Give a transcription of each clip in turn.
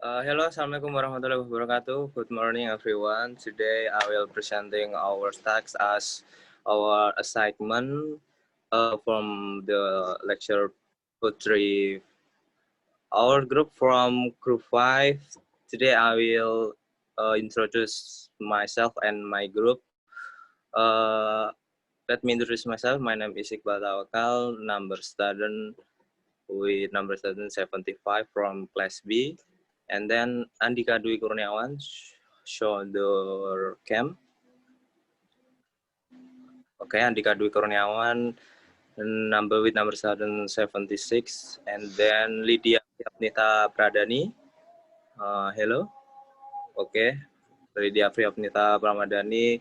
Hello, Assalamualaikum warahmatullahi wabarakatuh. Good morning, everyone. Today I will presenting our task as our assignment from the lecture Putri. Our group from group 5. Today I will introduce myself and my group. Uh, Let me introduce myself. My name is Iqbal Tawakal, number student 75 from class B. And then Andika Dwi Kurniawan show the cam. Okay, Andika Dwi Kurniawan number student 76. And then Lidia Pradani. Hello. Okay. Lidia Pramadani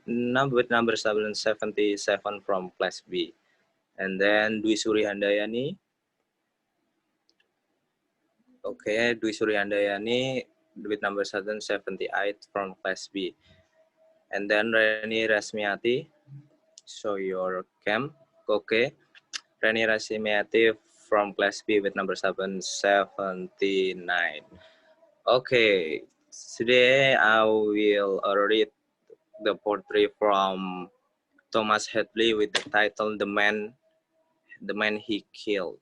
number student 77 from class B. And then Dwi Handayani. Okay, Dwi Handayani with number 78 from class B. And then Resmiati, show your cam. Okay, Resmiati from class B with number 779. Okay, today I will read the portrait from Thomas Hadley with the title The Man He Killed.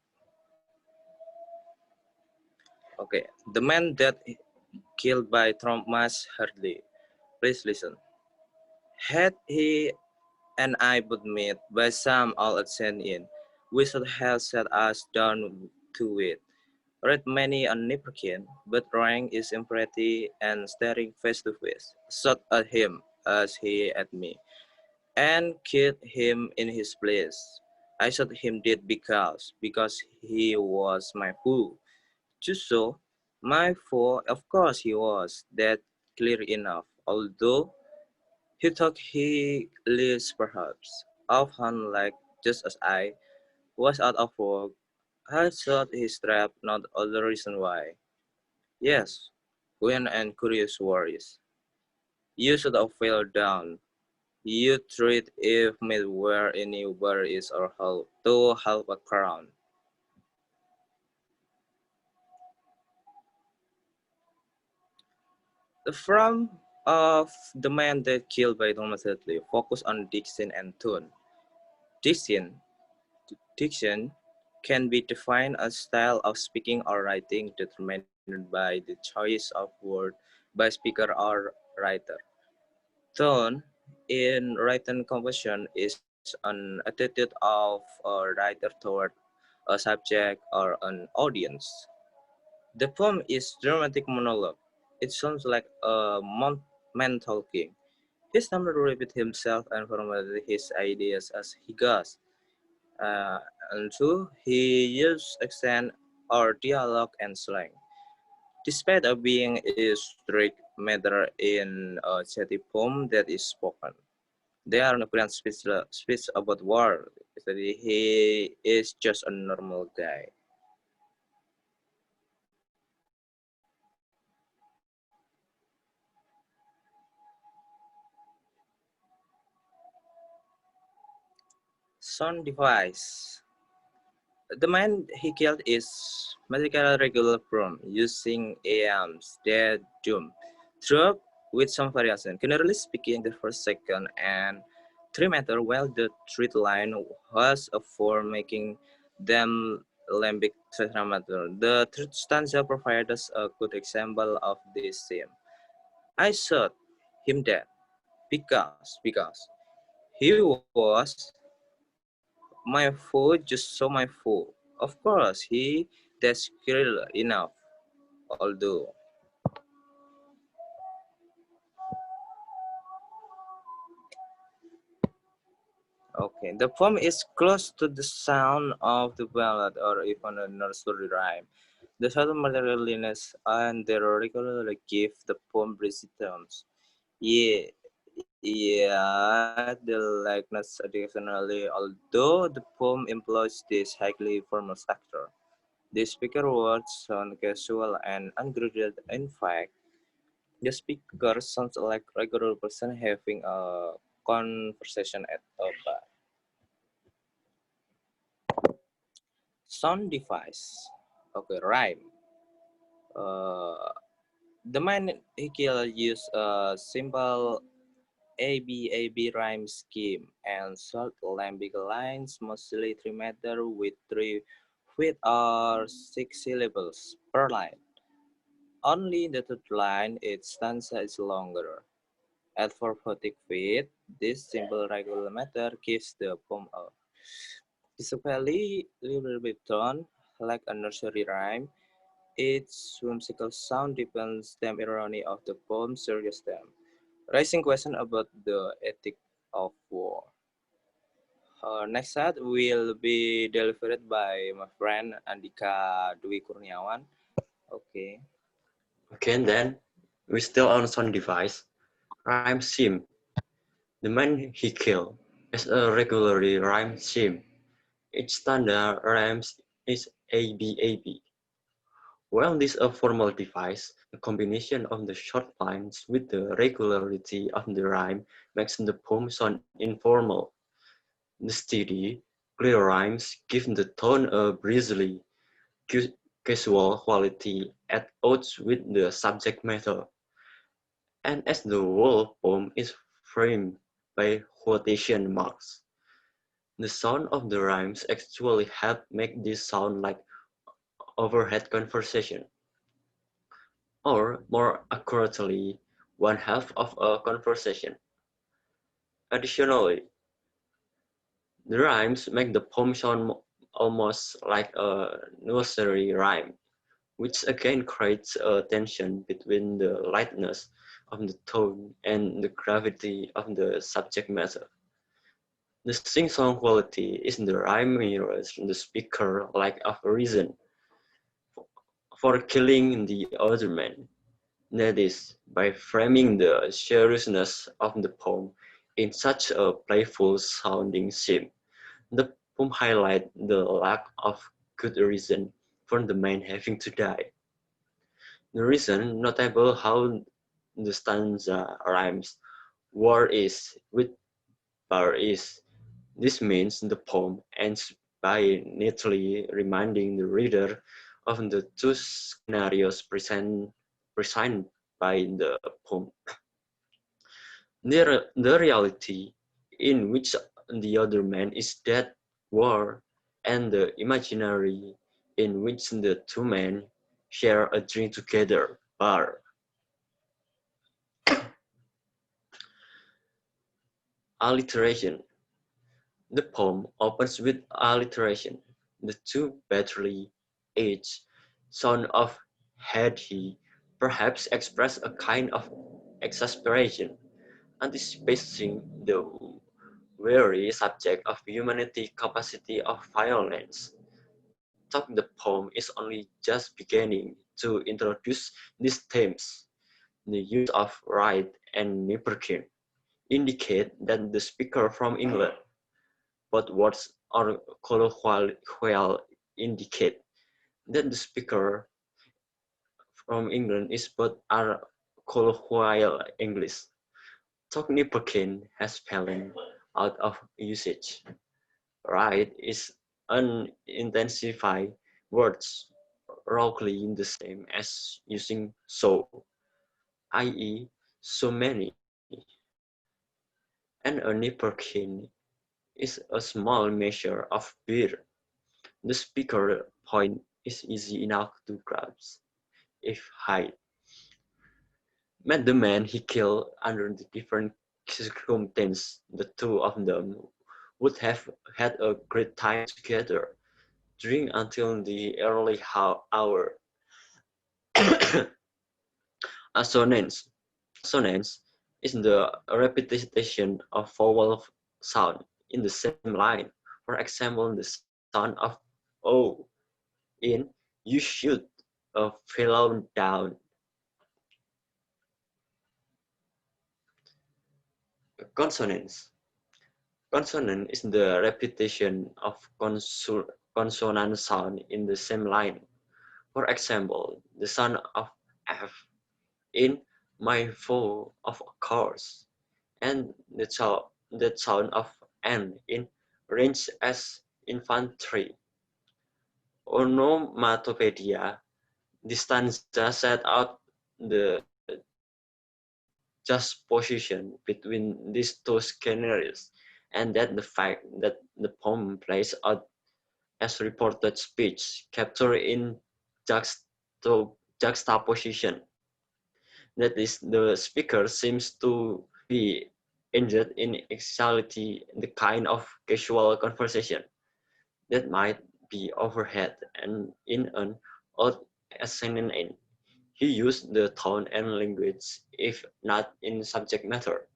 Okay, the man that killed by Thomas Hadley. Please listen. Had he and I but meet by some old in, we should have sat us down to it. Read many a nipperkin, but rank is impretty and staring face to face, shot at him as he at me, and killed him in his place. I shot him dead because he was my foe. Just so, my foe, of course he was, that clear enough, although he thought he lives perhaps, often like just as I was out of work. I thought his trap not other reason why. Yes, when and curious worries. You should have fell down. You treat if made where any worries or help to help a crown. The frame of the man that killed by Thomas Hadley focus on diction and tone. Diction Diction can be defined as style of speaking or writing determined by the choice of word by speaker or writer. Tone in written composition is an attitude of a writer toward a subject or an audience. The poem is dramatic monologue. It sounds like a man talking. His number repeat himself and formulate his ideas as he goes. And two, he used accent or dialogue and slang. Despite of being a strict matter in a chatty poem that is spoken, there are no grand speech about war. He is just a normal guy. Sound device. The man he killed is medical regular from using AMs that doom drop with some variation. Generally speaking, the first, second, and 3 meter, while the third line was for making them limbic tetramater. The third stanza provides us a good example of this theme. I shot him dead because he was my foe, just so my foe. Of course, he that's clear enough, although. Okay, the poem is close to the sound of the ballad or even a nursery rhyme. The subtle materialness and the regularly give the poem rhythms. Yeah, yeah, the likeness additionally, although the poem employs this highly formal structure. The speaker words sound casual and ungrounded. In fact, the speaker sounds like a regular person having a conversation at a bar. Sound device. Okay, rhyme. Uh, the man he killed used a simple ABAB rhyme scheme and short lembic lines, mostly 3 meter with 3 feet or 6 syllables per line. Only the third line, its stanza is longer. At 440 feet, this simple regular meter gives the poem a visibly little tone, like a nursery rhyme. Its whimsical sound deepens the irony of the poem's serious theme, raising question about the ethic of war. Next set will be delivered by my friend Andika Dwi Kurniawan. Okay. Okay, and then we still on sound device. Rhyme sim. The man he killed is a regularly rhyme sim. Each standard rhymes is ABAB. While this a formal device, the combination of the short lines with the regularity of the rhyme makes the poem sound informal. The steady, clear rhymes give the tone a breezy, casual quality at odds with the subject matter. And as the whole poem is framed by quotation marks, the sound of the rhymes actually help make this sound like overhead conversation, or more accurately, one half of a conversation. Additionally, the rhymes make the poem sound almost like a nursery rhyme, which again creates a tension between the lightness of the tone and the gravity of the subject matter. The sing-song quality is the rhyme mirrors the speaker like of a reason for killing the other man. That is, by framing the seriousness of the poem in such a playful sounding theme, the poem highlights the lack of good reason for the man having to die. The reason notable how the stanza rhymes war is with bar is. This means the poem ends by neatly reminding the reader of the two scenarios presented by the poem. The reality in which the other man is dead war and the imaginary in which the two men share a drink together bar. Alliteration. The poem opens with alliteration. The two badly aged son of had he perhaps expressed a kind of exasperation, anticipating the very subject of humanity capacity of violence. Thought the poem is only just beginning to introduce these themes. The use of right and nipperkin indicate that the speaker from England, but words or colloquial indicate that the speaker from England is both are colloquial English. Togniperkin has fallen out of usage. Right is unintensified words roughly the same as using so, i.e. so many. And a nipperkin is a small measure of beer. The speaker point is easy enough to grasp if high. Met the man he killed under the different circumstances, the two of them would have had a great time together, drink until the early hour. Assonance. Assonance is the repetition of vowel sound in the same line. For example, the sound of O in you should fellow down. Consonance. Consonant is the repetition of consonant sound in the same line. For example, the sound of F in my foe of course, and the sound of N in range as infantry. Onomatopoeia This stanza set out the just position between these two scenarios, and that the fact that the poem plays out as reported speech captured in juxtaposition. That is, the speaker seems to be engaged in actuality, the kind of casual conversation that might be overheard and in an odd ascendant. He used the tone and language, if not in subject matter,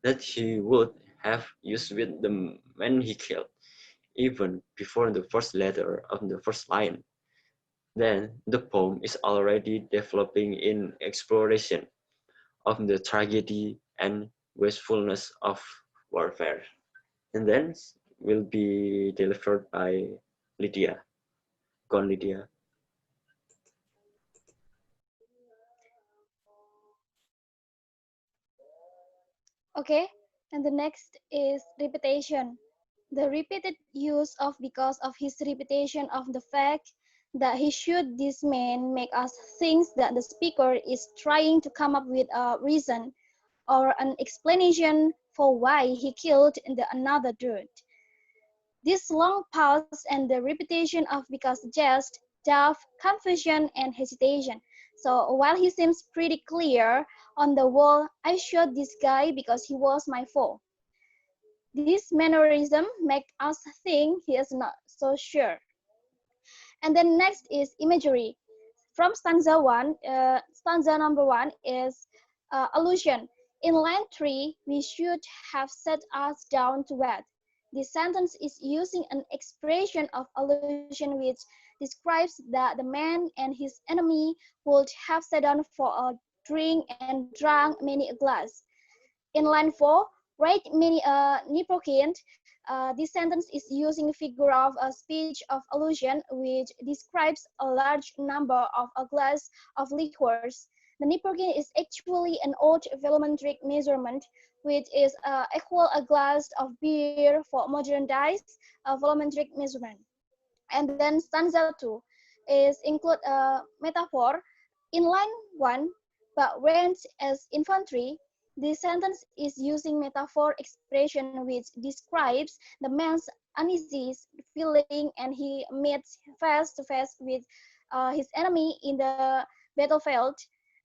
that he would have used with the man he killed, even before the first letter of the first line. Then the poem is already developing in exploration of the tragedy and wastefulness of warfare. And then will be delivered by Lydia. Go on, Lydia. Okay, and the next is repetition. The repeated use of because of his repetition of the fact that he should this man make us think that the speaker is trying to come up with a reason or an explanation for why he killed the another dude. This long pause and the repetition of because just, doubt, confusion, and hesitation. So while he seems pretty clear on the wall, I shot this guy because he was my foe. This mannerism makes us think he is not so sure. And then next is imagery. From stanza number one is allusion. In line three, we should have set us down to wed. This sentence is using an expression of allusion which describes that the man and his enemy would have sat down for a drink and drunk many a glass. In line 4, right many Niprokind, this sentence is using a figure of a speech of allusion which describes a large number of a glass of liquors. The Niprokind is actually an old volumetric measurement which is equal a glass of beer for modernized volumetric measurement. And then stanza 2 is include a metaphor in line 1, but ranged as infantry. This sentence is using metaphor expression which describes the man's uneasy feeling and he meets face to face with his enemy in the battlefield.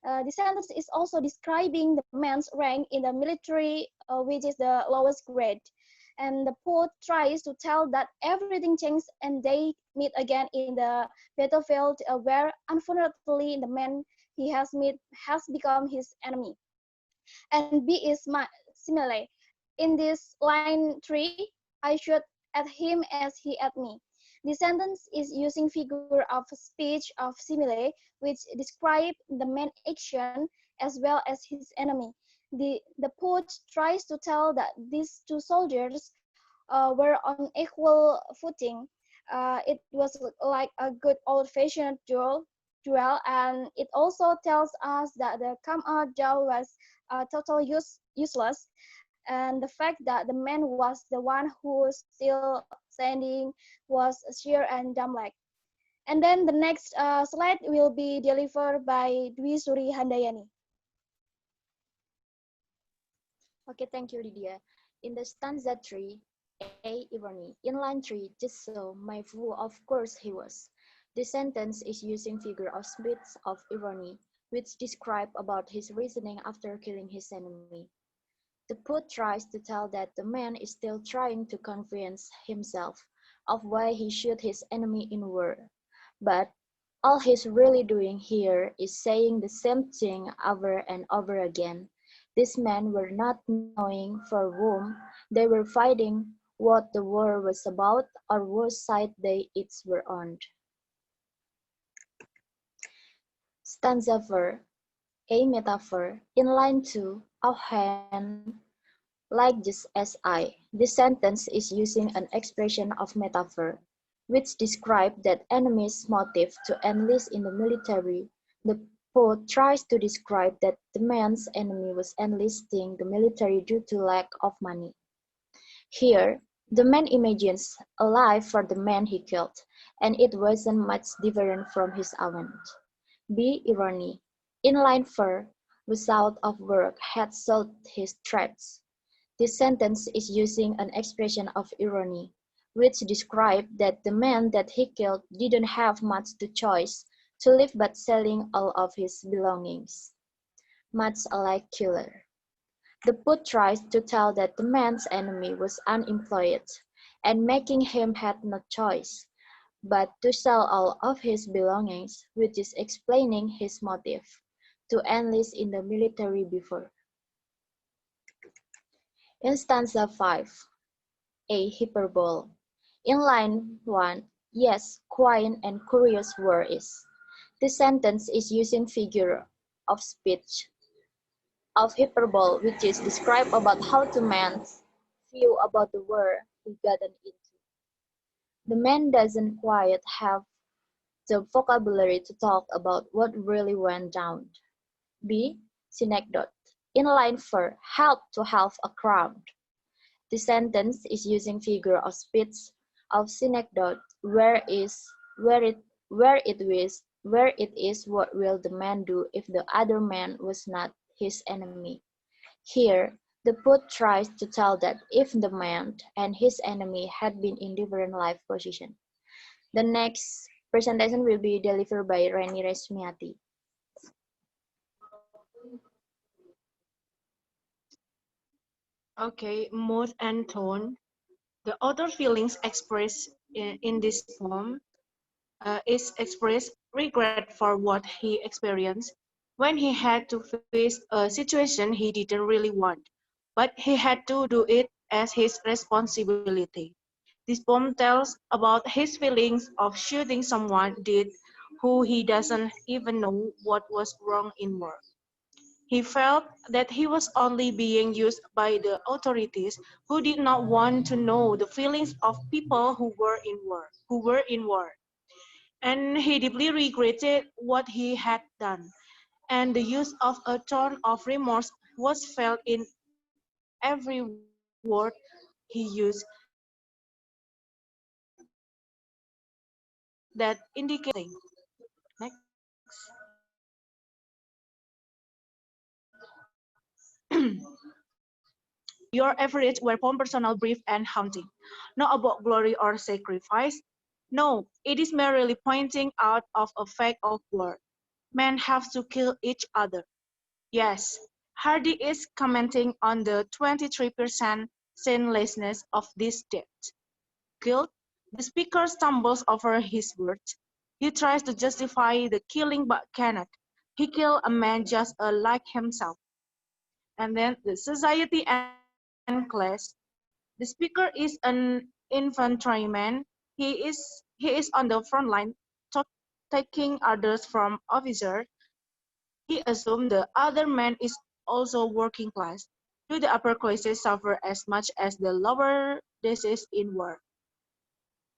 The sentence is also describing the man's rank in the military, which is the lowest grade. And the poet tries to tell that everything changes and they meet again in the battlefield where unfortunately the man he has met has become his enemy. And B is similar. In this line 3, I should at him as he at me. The sentence is using figure of speech of simile, which describe the main action as well as his enemy. The poet tries to tell that these two soldiers were on equal footing. It was like a good old-fashioned duel, and it also tells us that the come-out duel was totally useless, and the fact that the man was the one who was still standing was sheer and dumb-like. And then the next slide will be delivered by Dwi Handayani. Okay, thank you, Lydia. In the stanza 3, A irony. In line 3, just so, my fool, of course he was. This sentence is using figure of speech of irony, which describe about his reasoning after killing his enemy. The poet tries to tell that the man is still trying to convince himself of why he shoot his enemy in war. But all he's really doing here is saying the same thing over and over again. These men were not knowing for whom they were fighting, what the war was about, or whose side they each were on. Stanza 4, A metaphor. In line 2, our hand, like just as I. This sentence is using an expression of metaphor, which describes that enemy's motive to enlist in the military. The poet tries to describe that the man's enemy was enlisting the military due to lack of money. Here, the man imagines a life for the man he killed, and it wasn't much different from his own. B. Irony. Inline fur, was out of work, had sold his threads. This sentence is using an expression of irony, which describes that the man that he killed didn't have much to choice to live but selling all of his belongings. Much alike killer. The poet tries to tell that the man's enemy was unemployed, and making him had no choice but to sell all of his belongings, which is explaining his motive to enlist in the military before. In stanza 5, a hyperbole. In line 1, yes, quaint and curious word is. This sentence is using figure of speech of hyperbole, which is describe about how the man's view about the world he gotten into. The man doesn't quite have the vocabulary to talk about what really went down. B. Synecdoche. In line 4, help to half a crown. The sentence is using figure of speech of synecdoche, where it is what will the man do if the other man was not his enemy. Here, the poet tries to tell that if the man and his enemy had been in different life positions. The next presentation will be delivered by Resmiati. Okay, mood and tone. The author feelings expressed in this poem is expressed regret for what he experienced when he had to face a situation he didn't really want, but he had to do it as his responsibility. This poem tells about his feelings of shooting someone dead who he doesn't even know what was wrong in work. He felt that he was only being used by the authorities who did not want to know the feelings of people who were in war. And he deeply regretted what he had done, and the use of a tone of remorse was felt in every word he used, that indicated that something. Next. Your average were poem personal, brief, and haunting. Not about glory or sacrifice. No, it is merely pointing out of a fact of war. Men have to kill each other. Yes, Hardy is commenting on the 23% sinlessness of this death. Guilt, the speaker stumbles over his words. He tries to justify the killing but cannot. He killed a man just like himself. And then the society and class. The speaker is an infantryman. He is on the front line, taking orders from officers. He assumed the other man is also working class. Do the upper classes suffer as much as the lower classes in war?